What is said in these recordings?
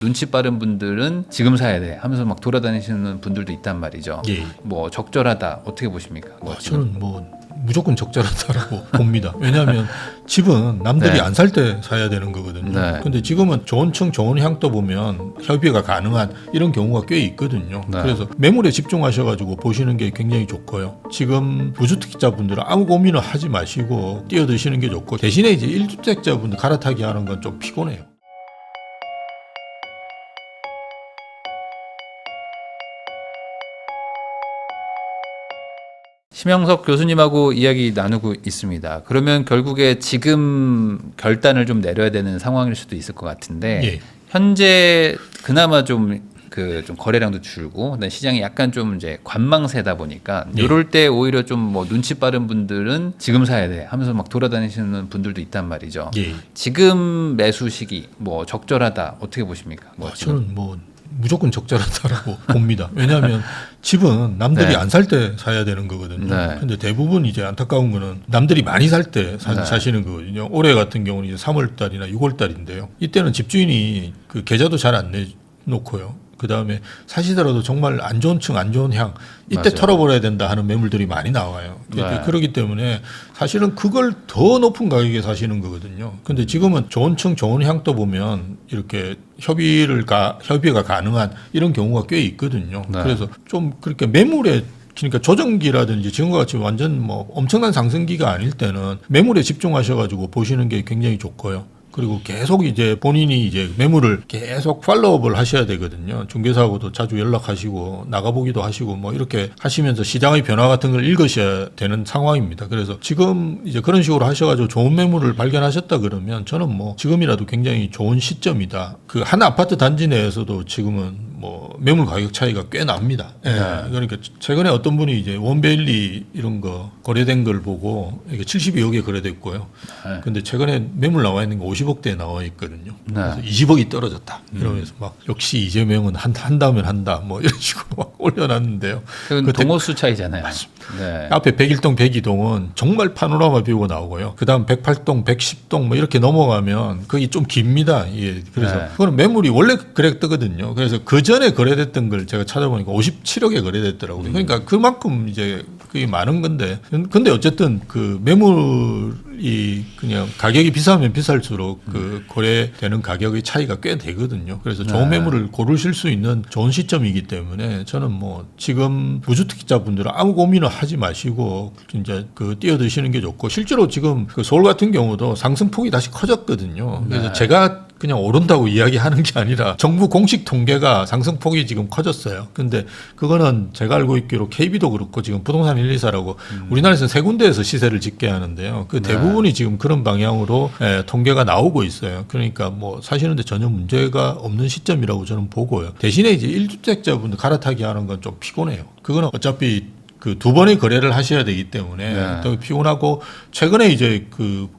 눈치 빠른 분들은 지금 사야 돼 하면서 막 돌아다니시는 분들도 있단 말이죠. 예. 뭐 적절하다 어떻게 보십니까? 저는 무조건 적절하다라고 봅니다. 왜냐하면 집은 남들이 네. 안 살 때 사야 되는 거거든요. 네. 근데 지금은 좋은 층 좋은 향도 보면 협의가 가능한 이런 경우가 꽤 있거든요. 네. 그래서 매물에 집중하셔가지고 보시는 게 굉장히 좋고요. 지금 무주택자분들은 아무 고민을 하지 마시고 뛰어드시는 게 좋고, 대신에 이제 1주택자분들 갈아타기 하는 건 좀 피곤해요. 심영석 교수님하고 이야기 나누고 있습니다. 그러면 결국에 지금 결단을 좀 내려야 되는 상황일 수도 있을 것 같은데 예. 현재 그나마 좀 거래량도 줄고 그다음에 시장이 약간 좀 이제 관망세다 보니까 예. 이럴 때 오히려 좀 뭐 눈치 빠른 분들은 지금 사야 돼 하면서 막 돌아다니시는 분들도 있단 말이죠. 예. 지금 매수 시기 뭐 적절하다 어떻게 보십니까? 저는 무조건 적절하다라고 봅니다. 왜냐하면 집은 남들이 네. 안 살 때 사야 되는 거거든요. 네. 근데 대부분 이제 안타까운 거는 남들이 많이 살 때 네. 사시는 거거든요. 올해 같은 경우는 이제 3월 달이나 6월 달인데요. 이때는 집주인이 그 계좌도 잘 안 내놓고요. 그 다음에 사시더라도 정말 안 좋은 층, 안 좋은 향, 이때 맞아요. 털어버려야 된다 하는 매물들이 많이 나와요. 네. 그렇기 때문에 사실은 그걸 더 높은 가격에 사시는 거거든요. 근데 지금은 좋은 층, 좋은 향도 보면 이렇게 협의가 가능한 이런 경우가 꽤 있거든요. 네. 그래서 좀 그렇게 매물에, 그러니까 조정기라든지 지금과 같이 완전 엄청난 상승기가 아닐 때는 매물에 집중하셔가지고 보시는 게 굉장히 좋고요. 그리고 계속 이제 본인이 이제 매물을 계속 팔로우업을 하셔야 되거든요. 중개사하고도 자주 연락하시고 나가보기도 하시고 뭐 이렇게 하시면서 시장의 변화 같은 걸 읽으셔야 되는 상황입니다. 그래서 지금 이제 그런 식으로 하셔가지고 좋은 매물을 발견하셨다 그러면 저는 지금이라도 굉장히 좋은 시점이다. 그 한 아파트 단지 내에서도 지금은 매물 가격 차이가 꽤 납니다. 예. 그러니까 최근에 어떤 분이 이제 원베일리 이런 거 거래된 걸 보고 이게 72억에 거래됐고요. 네. 근데 최근에 매물 나와 있는 게 50억대에 나와 있거든요. 네. 그래서 20억이 떨어졌다. 이러면서 막 역시 이재명은 한다면 한다. 이런 식으로 막 올려놨는데요. 그건 그때 동호수 차이잖아요. 네. 앞에 101동, 102동은 정말 파노라마 뷰가 나오고요. 그 다음 108동, 110동 이렇게 넘어가면 거기 좀 깁니다. 예. 그래서 네. 그거는 매물이 원래 그랬거든요. 그래서 그 전에 거래됐던 걸 제가 찾아보니까 57억에 거래됐더라고요. 그러니까 그만큼 이제 그게 많은 건데, 근데 어쨌든 그 매물이 그냥 가격이 비싸면 비쌀수록 그 거래되는 가격의 차이가 꽤 되거든요. 그래서 좋은 매물을 고르실 수 있는 좋은 시점이기 때문에 저는 지금 무주택자분들은 아무 고민을 하지 마시고 진짜 뛰어드시는 게 좋고, 실제로 지금 그 서울 같은 경우도 상승폭이 다시 커졌거든요. 그래서 제가 그냥 오른다고 이야기하는 게 아니라 정부 공식 통계가 상승폭이 지금 커졌어요. 근데 그거는 제가 알고 있기로 KB도 그렇고 지금 부동산 124라고 우리나라에서 세 군데에서 시세를 짓게 하는데요. 그 대부분이 지금 그런 방향으로 통계가 나오고 있어요. 그러니까 사시는데 전혀 문제가 없는 시점이라고 저는 보고요. 대신에 이제 1주택자분들 갈아타기 하는 건 좀 피곤해요. 그거는 어차피 그 두 번의 거래를 하셔야 되기 때문에 더 피곤하고, 최근에 이제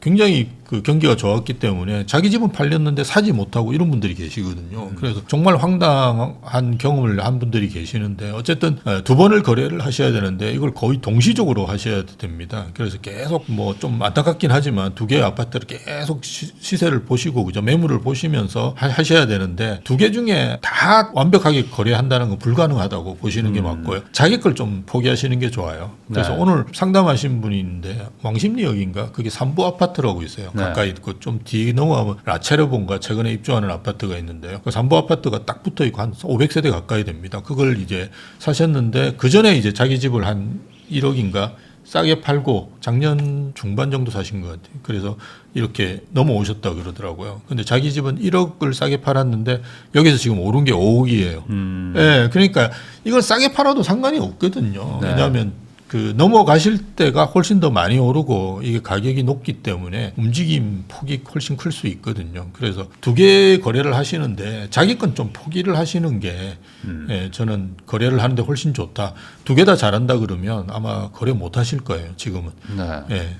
굉장히 경기가 좋았기 때문에 자기 집은 팔렸는데 사지 못하고 이런 분들이 계시거든요. 그래서 정말 황당한 경험을 한 분들이 계시는데, 어쨌든 두 번을 거래를 하셔야 되는데 이걸 거의 동시적으로 하셔야 됩니다. 그래서 계속 좀 안타깝긴 하지만 두 개의 아파트를 계속 시세를 보시고 그죠, 매물을 보시면서 하셔야 되는데, 두 개 중에 다 완벽하게 거래한다는 건 불가능하다고 보시는 게 맞고요. 자기 걸 좀 포기하시는 게 좋아요. 그래서 오늘 상담하신 분이 있는데 왕십리역인가 그게 3부 아파트라고 있어요. 가까이 있고 좀 뒤에 넘어가면 라체르본가 최근에 입주하는 아파트가 있는데요. 그 3부 아파트가 딱 붙어 있고 한 500세대 가까이 됩니다. 그걸 이제 사셨는데 그 전에 이제 자기 집을 한 1억인가 싸게 팔고 작년 중반 정도 사신 것 같아요. 그래서 이렇게 넘어오셨다 그러더라고요. 근데 자기 집은 1억을 싸게 팔았는데 여기서 지금 오른 게 5억이에요. 예, 그러니까 이걸 싸게 팔아도 상관이 없거든요. 왜냐하면 넘어가실 때가 훨씬 더 많이 오르고 이게 가격이 높기 때문에 움직임 폭이 훨씬 클 수 있거든요. 그래서 두 개 거래를 하시는데 자기 건 좀 포기를 하시는 게 저는 거래를 하는데 훨씬 좋다. 두 개 다 잘한다 그러면 아마 거래 못 하실 거예요, 지금은.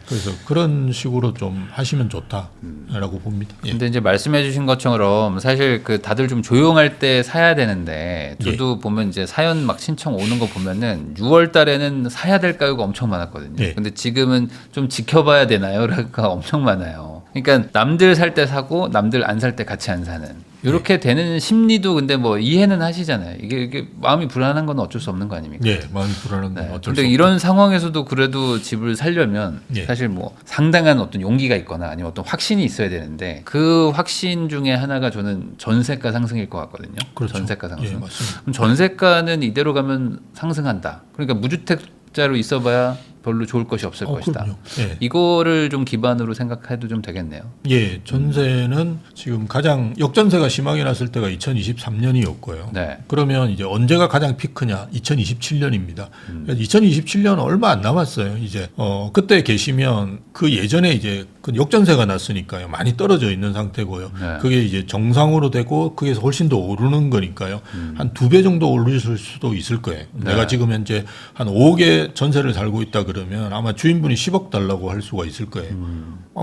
그래서 그런 식으로 좀 하시면 좋다라고 봅니다. 근데 이제 말씀해 주신 것처럼 사실 다들 좀 조용할 때 사야 되는데, 저도 보면 이제 사연 막 신청 오는 거 보면은 6월 달에는 사야 될 가구가 엄청 많았거든요. 근데 지금은 좀 지켜봐야 되나요?가 엄청 많아요. 그러니까 남들 살 때 사고 남들 안 살 때 같이 안 사는. 이렇게 되는 심리도 근데 뭐 이해는 하시잖아요. 이게 마음이 불안한 건 어쩔 수 없는 거 아닙니까? 예, 마음이 불안한 건 어쩔 수 근데 없죠. 이런 상황에서도 그래도 집을 살려면 예. 사실 뭐 상당한 어떤 용기가 있거나 아니면 어떤 확신이 있어야 되는데 그 확신 중에 하나가 저는 전세가 상승일 것 같거든요. 그렇죠. 전세가 상승. 예, 맞습니다. 그럼 전세가는 이대로 가면 상승한다. 그러니까 무주택자로 있어봐야 별로 좋을 것이 없을 것이다. 그럼요. 예. 이거를 좀 기반으로 생각해도 좀 되겠네요. 예, 전세는 지금 가장 역전세가 심하게 났을 때가 2023년이었고요. 네. 그러면 이제 언제가 가장 피크냐? 2027년입니다. 2027년 얼마 안 남았어요. 이제 그때 계시면 그 예전에 이제 그 역전세가 났으니까요. 많이 떨어져 있는 상태고요. 네. 그게 이제 정상으로 되고 그게서 훨씬 더 오르는 거니까요. 한 2배 정도 오를 수도 있을 거예요. 네. 내가 지금 현재 한 5억에 전세를 살고 있다 그러면 아마 주인분이 10억 달라고 할 수가 있을 거예요.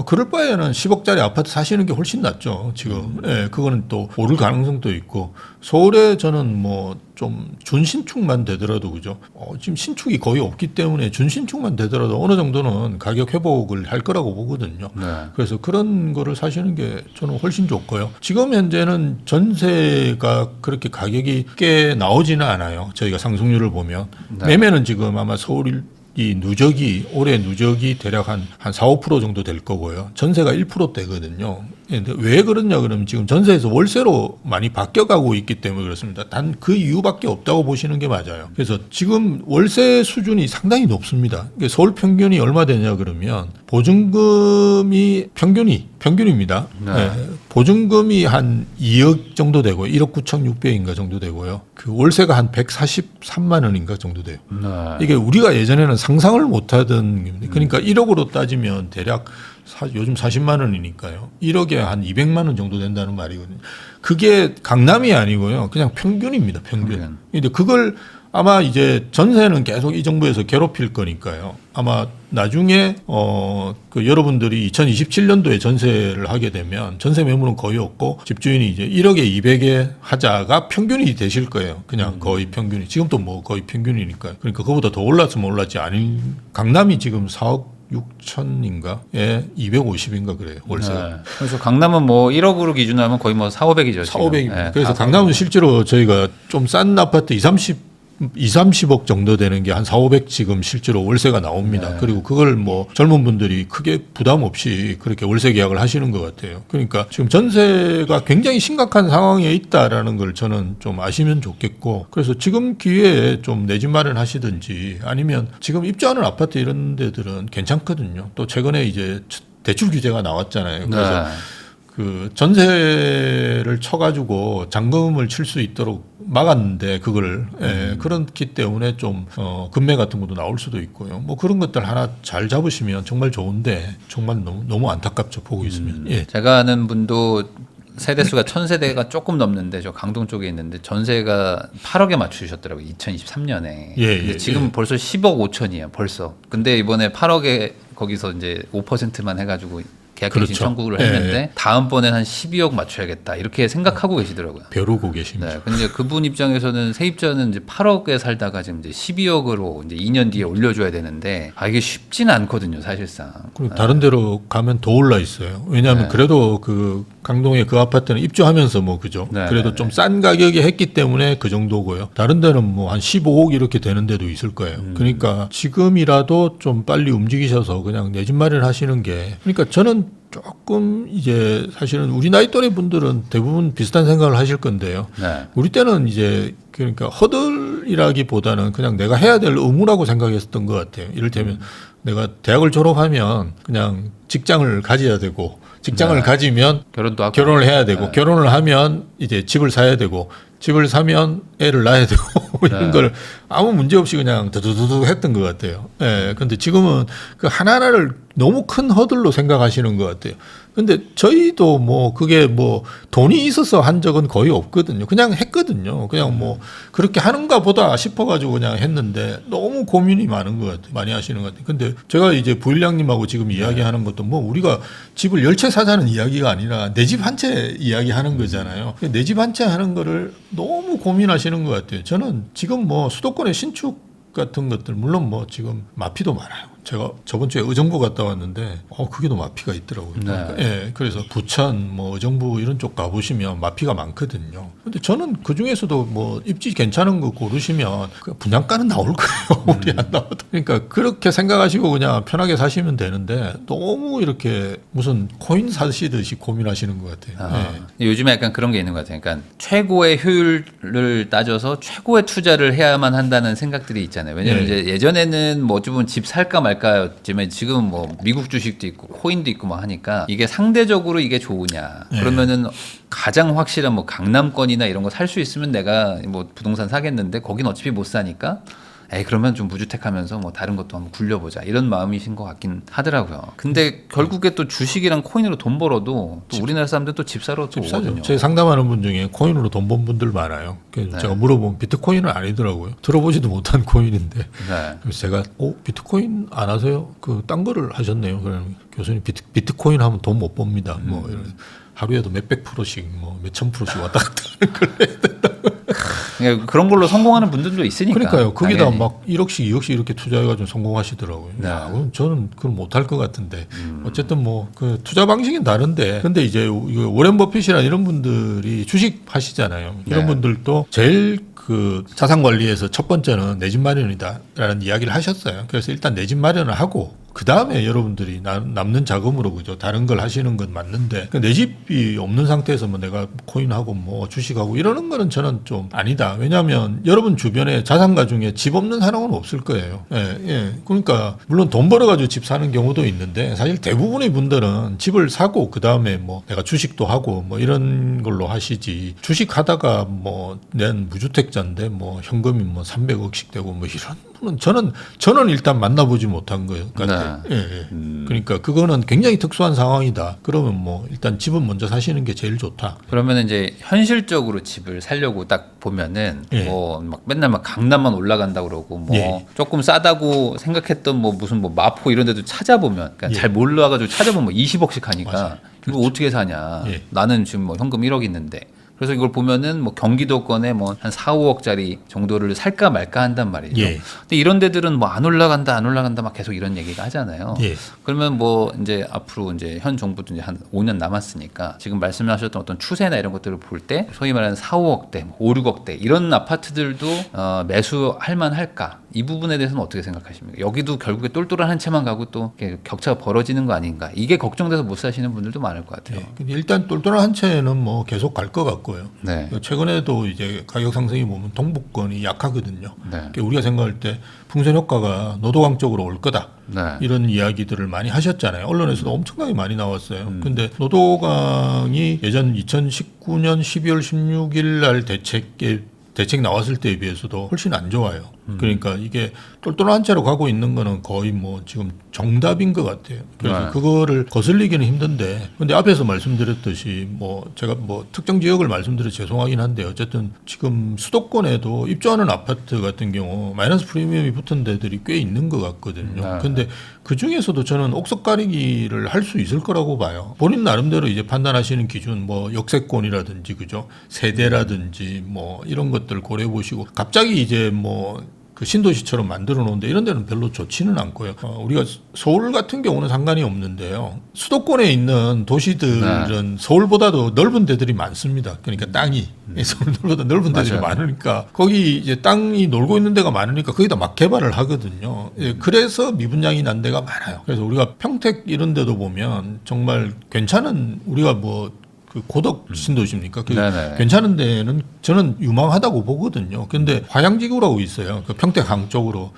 그럴 바에는 10억짜리 아파트 사시는 게 훨씬 낫죠. 지금. 예, 그거는 또 오를 가능성도 있고 서울에 저는 뭐 좀 준신축만 되더라도 그죠. 지금 신축이 거의 없기 때문에 준신축만 되더라도 어느 정도는 가격 회복을 할 거라고 보거든요. 네. 그래서 그런 거를 사시는 게 저는 훨씬 좋고요. 지금 현재는 전세가 그렇게 가격이 꽤 나오지는 않아요. 저희가 상승률을 보면. 네. 매매는 지금 아마 서울 이 누적이 올해 누적이 대략 한 4, 5% 정도 될 거고요. 전세가 1%대거든요. 근데 왜 그러냐 그러면 지금 전세에서 월세로 많이 바뀌어가고 있기 때문에 그렇습니다. 단 그 이유밖에 없다고 보시는 게 맞아요. 그래서 지금 월세 수준이 상당히 높습니다. 서울 평균이 얼마 되냐 그러면 보증금이 평균입니다. 네. 네. 보증금이 한 2억 정도 되고 1억 9,600인가 정도 되고요. 그 월세가 한 143만 원인가 정도 돼요. 네. 이게 우리가 예전에는 상상을 못하던 겁니다. 그러니까 1억으로 따지면 대략 요즘 40만 원이니까요. 1억에 한 200만 원 정도 된다는 말이거든요. 그게 강남이 아니고요. 그냥 평균입니다. 평균. 근데 그걸 아마 이제 전세는 계속 이 정부에서 괴롭힐 거니까요. 아마 나중에 그 여러분들이 2027년도에 전세를 하게 되면 전세 매물은 거의 없고 집주인이 이제 1억에 200에 하자가 평균이 되실 거예요. 그냥 거의 평균이. 지금도 뭐 거의 평균이니까요. 그러니까 그보다 더 올랐으면 올랐지 아닌 강남이 지금 4억 6천인가에 250인가 그래요. 월세가. 네. 그래서 강남은 뭐 1억으로 기준하면 거의 뭐 4, 500이죠. 4, 500입니다. 네, 그래서 4, 강남은 실제로 저희가 좀 싼 아파트 30억 정도 되는 게 한 4, 500 지금 실제로 월세가 나옵니다. 네. 그리고 그걸 뭐 젊은 분들이 크게 부담 없이 그렇게 월세 계약을 하시는 것 같아요. 그러니까 지금 전세가 굉장히 심각한 상황에 있다라는 걸 저는 좀 아시면 좋겠고 그래서 지금 기회에 좀 내 집 마련하시든지 아니면 지금 입주하는 아파트 이런 데들은 괜찮거든요. 또 최근에 이제 대출 규제가 나왔잖아요. 그래서 네. 그 전세를 쳐가지고 잔금을 칠 수 있도록 막았는데 그걸 그렇기 때문에 좀 금매 같은 것도 나올 수도 있고요. 뭐 그런 것들 하나 잘 잡으시면 정말 좋은데 정말 너무 안타깝죠 보고 있으면. 예. 제가 아는 분도 세대수가 1000세대가 조금 넘는데 저 강동 쪽에 있는데 전세가 8억에 맞추셨더라고요. 2023년에. 예, 근데 예, 지금 예. 벌써 10억 5천이에요. 벌써. 근데 이번에 8억에 거기서 이제 5%만 해가지고 계약갱신 그렇죠. 청구를 예, 했는데 예. 다음번엔 한 12억 맞춰야겠다 이렇게 생각하고 계시더라고요. 벼르고 계십니다. 네, 근데 그분 입장에서는 세입자는 이제 8억에 살다가 지금 이제 12억으로 이제 2년 뒤에 올려줘야 되는데 이게 쉽지는 않거든요, 사실상. 그리고 다른 데로 가면 더 올라 있어요. 왜냐하면 네. 그래도 그 강동의 그 아파트는 입주하면서 뭐 그죠. 네, 그래도 네, 좀 싼 가격에 했기 때문에 그 정도고요. 다른 데는 뭐 한 15억 이렇게 되는 데도 있을 거예요. 그러니까 지금이라도 좀 빨리 움직이셔서 그냥 내 집 마련하시는 게 그러니까 저는 조금 이제 사실은 우리 나이 또래 분들은 대부분 비슷한 생각을 하실 건데요. 네. 우리 때는 이제 그러니까 허들이라기보다는 그냥 내가 해야 될 의무라고 생각했었던 것 같아요. 이를테면 내가 대학을 졸업하면 그냥 직장을 가져야 되고 직장을 네. 가지면 결혼도 하고 결혼을 해야 되고 네. 결혼을 하면 이제 집을 사야 되고 집을 사면 애를 낳아야 되고 이런 네. 걸 아무 문제 없이 그냥 두두두두 했던 것 같아요. 예. 근데 지금은 그 하나하나를 너무 큰 허들로 생각하시는 것 같아요. 근데 저희도 뭐 그게 뭐 돈이 있어서 한 적은 거의 없거든요. 그냥 했거든요. 그냥 뭐 그렇게 하는가 보다 싶어가지고 그냥 했는데 너무 고민이 많은 것 같아요. 많이 하시는 것 같아요. 근데 제가 이제 부일량님하고 지금 이야기하는 것도 뭐 우리가 집을 10채 사자는 이야기가 아니라 내 집 한 채 이야기하는 거잖아요. 내 집 한 채 하는 거를 너무 고민하시는 것 같아요. 저는 지금 뭐 수도권의 신축 같은 것들 물론 뭐 지금 마피도 많아요. 제가 저번 주에 의정부 갔다 왔는데 거기도 마피가 있더라고요. 네. 예, 그래서 부천, 뭐 의정부 이런 쪽 가보시면 마피가 많거든요. 근데 저는 그 중에서도 뭐 입지 괜찮은 거 고르시면 그 분양가는 나올 거예요. 우리 안 나와도. 그러니까 그렇게 생각하시고 그냥 편하게 사시면 되는데 너무 이렇게 무슨 코인 사시듯이 고민하시는 것 같아요. 예. 요즘에 약간 그런 게 있는 것 같아요. 그러니까 최고의 효율을 따져서 최고의 투자를 해야만 한다는 생각들이 있잖아요. 왜냐하면 예. 이제 예전에는 뭐 어찌 보면 집 살까 말까였지만 지금 뭐 미국 주식도 있고 코인도 있고 막 하니까 이게 상대적으로 이게 좋으냐. 예. 그러면은 가장 확실한 뭐 강남권이나 이런 거 살 수 있으면 내가 뭐 부동산 사겠는데 거긴 어차피 못 사니까 그러면 좀 무주택하면서 뭐 다른 것도 한번 굴려보자 이런 마음이신 것 같긴 하더라고요. 근데 결국에 또 주식이랑 코인으로 돈 벌어도 또 우리나라 사람들 또 집 사러 또 오거든요. 제 상담하는 분 중에 코인으로 돈 번 분들 많아요. 그래서 제가 물어보면 비트코인은 아니더라고요. 들어보지도 못한 코인인데. 네. 그래서 제가 비트코인 안 하세요? 그 딴 거를 하셨네요. 그러면 교수님 비트코인 하면 돈 못 법니다. 뭐 이런 하루에도 몇백 프로씩 뭐 몇천 프로씩 왔다 갔다 하는 걸 해야 된다고. 그러니까 그런 걸로 성공하는 분들도 있으니까. 그러니까요. 거기다 당연히. 막 1억씩 2억씩 이렇게 투자해가지고 성공하시더라고요. 네. 그럼 저는 그걸 못할 것 같은데 어쨌든 뭐 그 투자 방식은 다른데 근데 이제 이거 워렌 버핏이나 이런 분들이 주식 하시잖아요. 이런 네. 분들도 제일 그 자산 관리에서 첫 번째는 내 집 마련이다라는 이야기를 하셨어요. 그래서 일단 내 집 마련을 하고 그 다음에 여러분들이 남는 자금으로 그죠 다른 걸 하시는 건 맞는데 내 집이 없는 상태에서 뭐 내가 코인하고 뭐 주식하고 이러는 거는 저는 좀 아니다. 왜냐하면 여러분 주변에 자산가 중에 집 없는 사람은 없을 거예요. 예. 그러니까 물론 돈 벌어가지고 집 사는 경우도 있는데 사실 대부분의 분들은 집을 사고 그 다음에 뭐 내가 주식도 하고 뭐 이런 걸로 하시지 주식하다가 뭐 낸 무주택자인데 뭐 현금이 뭐 300억씩 되고 뭐 이런 분은 저는 일단 만나보지 못한 거예요. 그러니까 예. 그러니까 그거는 굉장히 특수한 상황이다. 그러면 뭐 일단 집은 먼저 사시는 게 제일 좋다. 그러면 이제 현실적으로 집을 살려고 딱 보면은 예. 뭐 막 맨날 막 강남만 올라간다 그러고 뭐 예. 조금 싸다고 생각했던 뭐 무슨 뭐 마포 이런 데도 찾아보면 그러니까 예. 잘 몰라가지고 찾아보면 뭐 20억씩 하니까 맞아요. 이거 어떻게 사냐. 예. 나는 지금 뭐 현금 1억 있는데. 그래서 이걸 보면은 뭐 경기도권에 뭐 한 4, 5억짜리 정도를 살까 말까 한단 말이죠. 예. 근데 이런 데들은 뭐 안 올라간다 막 계속 이런 얘기가 하잖아요. 예. 그러면 뭐 이제 앞으로 이제 현 정부도 이제 한 5년 남았으니까 지금 말씀하셨던 어떤 추세나 이런 것들을 볼 때 소위 말하는 4, 5억대, 5, 6억대 이런 아파트들도 매수할 만할까? 이 부분에 대해서는 어떻게 생각하십니까? 여기도 결국에 똘똘한 한 채만 가고 또 이렇게 격차가 벌어지는 거 아닌가? 이게 걱정돼서 못 사시는 분들도 많을 것 같아요. 예. 근데 일단 똘똘한 한 채는 뭐 계속 갈 것 같고요. 네. 최근에도 이제 가격 상승이 보면 동북권이 약하거든요. 네. 그러니까 우리가 생각할 때 풍선 효과가 노도강 쪽으로 올 거다. 네. 이런 이야기들을 많이 하셨잖아요. 언론에서도 엄청나게 많이 나왔어요. 근데 노도강이 예전 2019년 12월 16일 날 대책 나왔을 때에 비해서도 훨씬 안 좋아요. 그러니까 이게 똘똘한 채로 가고 있는 거는 거의 뭐 지금 정답인 것 같아요. 그래서 네. 그거를 거슬리기는 힘든데, 근데 앞에서 말씀드렸듯이 뭐 제가 뭐 특정 지역을 말씀드려 죄송하긴 한데 어쨌든 지금 수도권에도 입주하는 아파트 같은 경우 마이너스 프리미엄이 붙은 데들이 꽤 있는 것 같거든요. 네. 근데 그 중에서도 저는 옥석 가리기를 할 수 있을 거라고 봐요. 본인 나름대로 이제 판단하시는 기준, 뭐 역세권이라든지 그죠, 세대라든지 뭐 이런 것들 고려해 보시고 갑자기 이제 뭐 그 신도시처럼 만들어 놓은데 이런 데는 별로 좋지는 않고요. 우리가 서울 같은 경우는 상관이 없는데요. 수도권에 있는 도시들은 서울보다도 넓은 데들이 많습니다. 그러니까 땅이 서울보다 넓은 데들이 맞아요. 많으니까 거기 이제 땅이 놀고 있는 데가 많으니까 거기다 막 개발을 하거든요. 예, 그래서 미분양이 난 데가 많아요. 그래서 우리가 평택 이런 데도 보면 정말 괜찮은 우리가 뭐 그 고덕 신도시입니까? 그 네네. 괜찮은 데는 저는 유망하다고 보거든요. 근데 화양지구라고 있어요. 그 평택항 쪽으로.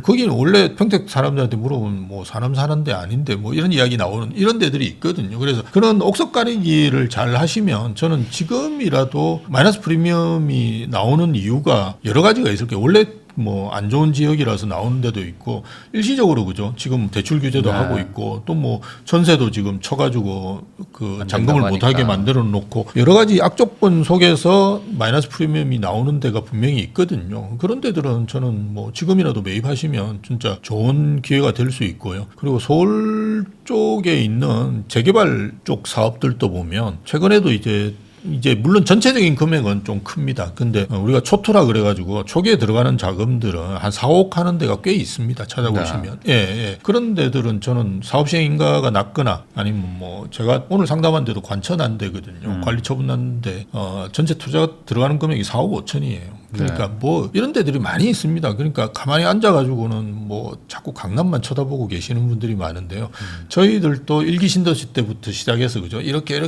거기는 원래 평택 사람들한테 물어보면 뭐 사람 사는 데 아닌데 뭐 이런 이야기 나오는 이런 데들이 있거든요. 그래서 그런 옥석 가리기를 잘 하시면 저는 지금이라도 마이너스 프리미엄이 나오는 이유가 여러 가지가 있을 거예요. 원래 뭐 안 좋은 지역이라서 나오는 데도 있고 일시적으로 그죠. 지금 대출 규제도 네. 하고 있고 또 뭐 전세도 지금 쳐가지고 그 잔금을 하니까. 못하게 만들어 놓고 여러 가지 악조건 속에서 마이너스 프리미엄이 나오는 데가 분명히 있거든요. 그런 데들은 저는 뭐 지금이라도 매입하시면 진짜 좋은 기회가 될 수 있고요. 그리고 서울 쪽에 있는 재개발 쪽 사업들도 보면 최근에도 이제 이제 물론 전체적인 금액은 좀 큽니다. 근데 우리가 초토라 그래가지고 초기에 들어가는 자금들은 한 4억 하는 데가 꽤 있습니다. 찾아보시면. 예, 예. 그런 데들은 저는 사업 시행 인가가 낮거나 아니면 뭐 제가 오늘 상담한 데도 관천 안 되거든요. 관리 처분 났는데 전체 투자 들어가는 금액이 4억 5천이에요. 그러니까 뭐 이런 데들이 많이 있습니다. 그러니까 가만히 앉아가지고는 뭐 자꾸 강남만 쳐다보고 계시는 분들이 많은데요. 저희들도 일기 신도시 때부터 시작해서 그죠. 이렇게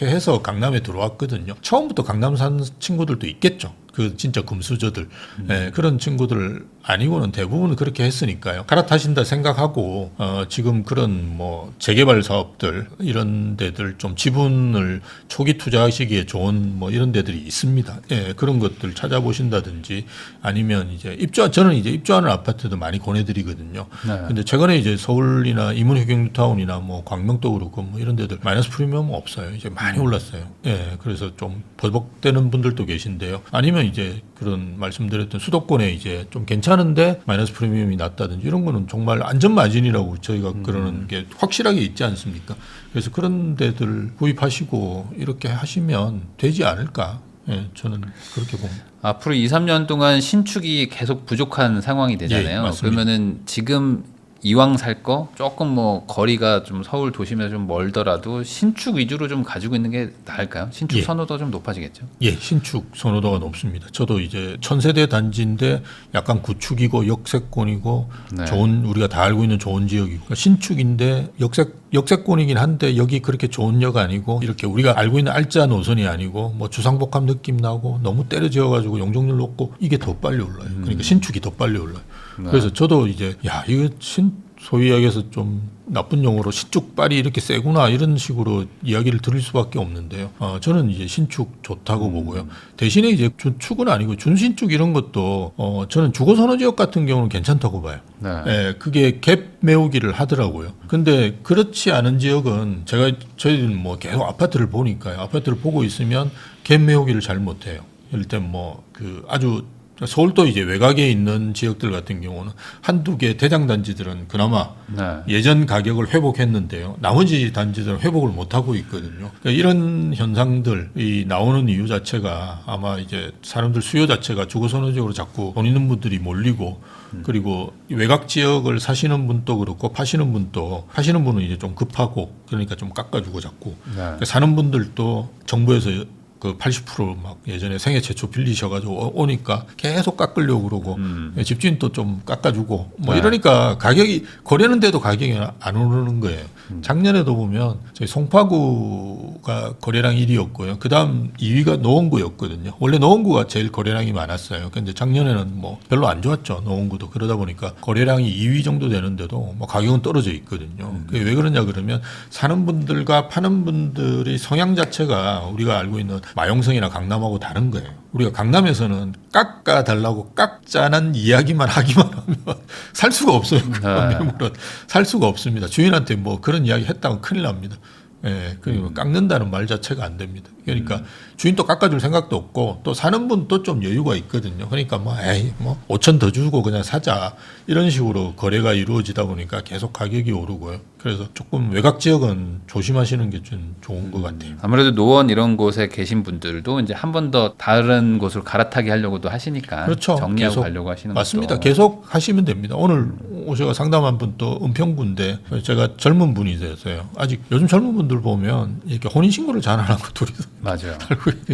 해서 강남에 들어왔거든요. 처음부터 강남 산 친구들도 있겠죠. 그 진짜 금수저들 예, 그런 친구들 아니고는 대부분 그렇게 했으니까요. 갈아타신다 생각하고 지금 그런 뭐 재개발 사업들 이런 데들 좀 지분을 초기 투자하시기에 좋은 뭐 이런 데들이 있습니다. 예, 그런 것들 찾아보신다든지 아니면 이제 저는 이제 입주하는 아파트도 많이 권해드리거든요. 네. 근데 최근에 이제 서울이나 이문효경뉴타운이나 뭐 광명도 그렇고 뭐 이런 데들 마이너스 프리미엄 없어요. 이제 많이 올랐어요. 예, 그래서 좀 버벅대는 분들도 계신데요. 아니면 이제 그런 말씀드렸던 수도권에 이제 좀 괜찮은데 마이너스 프리미엄이 낮다든지 이런 거는 정말 안전 마진이라고 저희가 그러는 게 확실하게 있지 않습니까? 그래서 그런 데들 구입하시고 이렇게 하시면 되지 않을까? 예, 저는 그렇게 봅니다. 앞으로 2, 3년 동안 신축이 계속 부족한 상황이 되잖아요. 예, 맞습니다. 그러면은 지금 이왕 살 거 조금 뭐 거리가 좀 서울 도심에서 좀 멀더라도 신축 위주로 좀 가지고 있는 게 나을까요? 신축 예. 선호도가 좀 높아지겠죠? 예, 신축 선호도가 높습니다. 저도 이제 천세대 단지인데 약간 구축이고 역세권이고 네. 좋은 우리가 다 알고 있는 좋은 지역이고 그러니까 신축인데 역세권이긴 한데 여기 그렇게 좋은 역 아니고 이렇게 우리가 알고 있는 알짜 노선이 아니고 뭐 주상복합 느낌 나고 너무 때려지어가지고 용적률 높고 이게 더 빨리 올라요. 그러니까 신축이 더 빨리 올라요. 네. 그래서 저도 이제 야 이거 소위 이야기해서 좀 나쁜 용어로 신축빨이 이렇게 세구나 이런 식으로 이야기를 들을 수밖에 없는데요. 저는 이제 신축 좋다고 보고요. 대신에 이제 준축은 아니고 준신축 이런 것도 저는 주거선호지역 같은 경우는 괜찮다고 봐요. 네. 예, 그게 갭 메우기를 하더라고요. 근데 그렇지 않은 지역은 저희는 뭐 계속 아파트를 보니까요. 아파트를 보고 있으면 갭 메우기를 잘 못해요. 예를 들면 뭐 그 아주 서울도 이제 외곽에 있는 지역들 같은 경우는 한두 개 대장 단지들은 그나마 네. 예전 가격을 회복했는데요. 나머지 단지들은 회복을 못 하고 있거든요. 그러니까 이런 현상들이 나오는 이유 자체가 아마 이제 사람들 수요 자체가 주거선호지역으로 자꾸 돈 있는 분들이 몰리고 그리고 외곽 지역을 사시는 분도 그렇고 파시는 분은 이제 좀 급하고 그러니까 좀 깎아주고 자꾸 네. 그러니까 사는 분들도 정부에서 그 80% 예전에 생애 최초 빌리셔가지고 오니까 계속 깎으려고 그러고 집주인도 좀 깎아주고 뭐 네. 이러니까 가격이 거래는데도 가격이 안 오르는 거예요. 작년에도 보면 저희 송파구가 거래량 1위였고요. 그 다음 2위가 노원구였거든요. 원래 노원구가 제일 거래량이 많았어요. 근데 작년에는 뭐 별로 안 좋았죠. 노원구도. 그러다 보니까 거래량이 2위 정도 되는데도 뭐 가격은 떨어져 있거든요. 그게 왜 그러냐 그러면 사는 분들과 파는 분들의 성향 자체가 우리가 알고 있는 마용성이나 강남하고 다른 거예요. 우리가 강남에서는 깎아달라고 깎자는 이야기만 하기만 하면 살 수가 없어요. 매물은 살 수가 없습니다. 주인한테 뭐 그런 이야기 했다면 큰일 납니다. 예, 그리고 깎는다는 말 자체가 안 됩니다. 그러니까 주인도 깎아줄 생각도 없고 또 사는 분도 좀 여유가 있거든요. 그러니까 뭐 5천 더 주고 그냥 사자 이런 식으로 거래가 이루어지다 보니까 계속 가격이 오르고요. 그래서 조금 외곽 지역은 조심하시는 게 좀 좋은 것 같아요. 아무래도 노원 이런 곳에 계신 분들도 이제 한 번 더 다른 곳으로 갈아타기 하려고도 하시니까 그렇죠. 정리하고 계속, 가려고 하시는 맞습니다. 것도. 계속 하시면 됩니다. 오늘 제가 상담한 분도 은평구인데 제가 젊은 분이 되세요. 아직 요즘 젊은 분들 보면 이렇게 혼인신고를 잘 안 하고 둘이서 맞아요.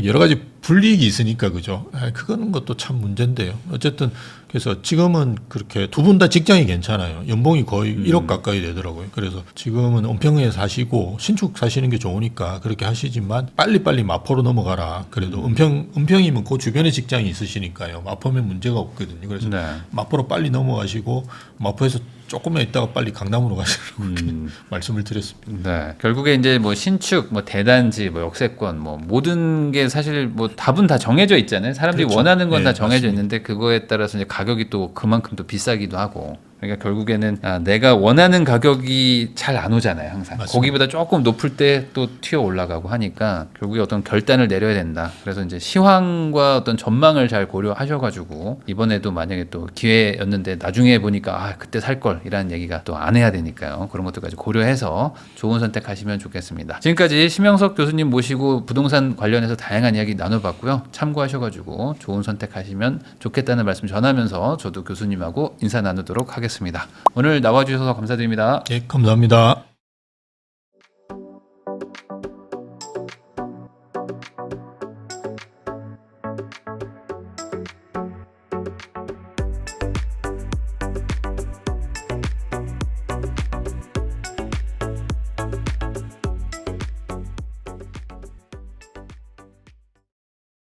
여러 가지 불이익이 있으니까 그죠. 그거는 것도 참 문제인데요. 어쨌든 그래서 지금은 그렇게 두 분 다 직장이 괜찮아요. 연봉이 거의 1억 가까이 되더라고요. 그래서 지금은 은평에 사시고 신축 사시는 게 좋으니까 그렇게 하시지만 빨리빨리 마포로 넘어가라. 그래도 은평이면 그 주변에 직장이 있으시니까요. 마포면 문제가 없거든요. 그래서 네. 마포로 빨리 넘어가시고 마포에서 조금만 있다가 빨리 강남으로 가시라고 이렇게 말씀을 드렸습니다. 네. 결국에 이제 뭐 신축, 뭐 대단지, 뭐 역세권, 뭐 모든 게 사실 뭐 답은 다 정해져 있잖아요. 사람들이 그렇죠. 원하는 건 다 예, 정해져 맞습니다. 있는데 그거에 따라서 이제 가격이 또 그만큼 또 비싸기도 하고. 그러니까 결국에는 내가 원하는 가격이 잘 안 오잖아요. 항상 맞습니다. 거기보다 조금 높을 때 또 튀어 올라가고 하니까 결국에 어떤 결단을 내려야 된다. 그래서 이제 시황과 어떤 전망을 잘 고려하셔가지고 이번에도 만약에 또 기회였는데 나중에 보니까 그때 살 걸 이라는 얘기가 또 안 해야 되니까요. 그런 것들까지 고려해서 좋은 선택하시면 좋겠습니다. 지금까지 심영석 교수님 모시고 부동산 관련해서 다양한 이야기 나눠봤고요. 참고하셔가지고 좋은 선택하시면 좋겠다는 말씀 전하면서 저도 교수님하고 인사 나누도록 하겠습니다. 오늘 나와주셔서 감사드립니다. 예, 감사합니다.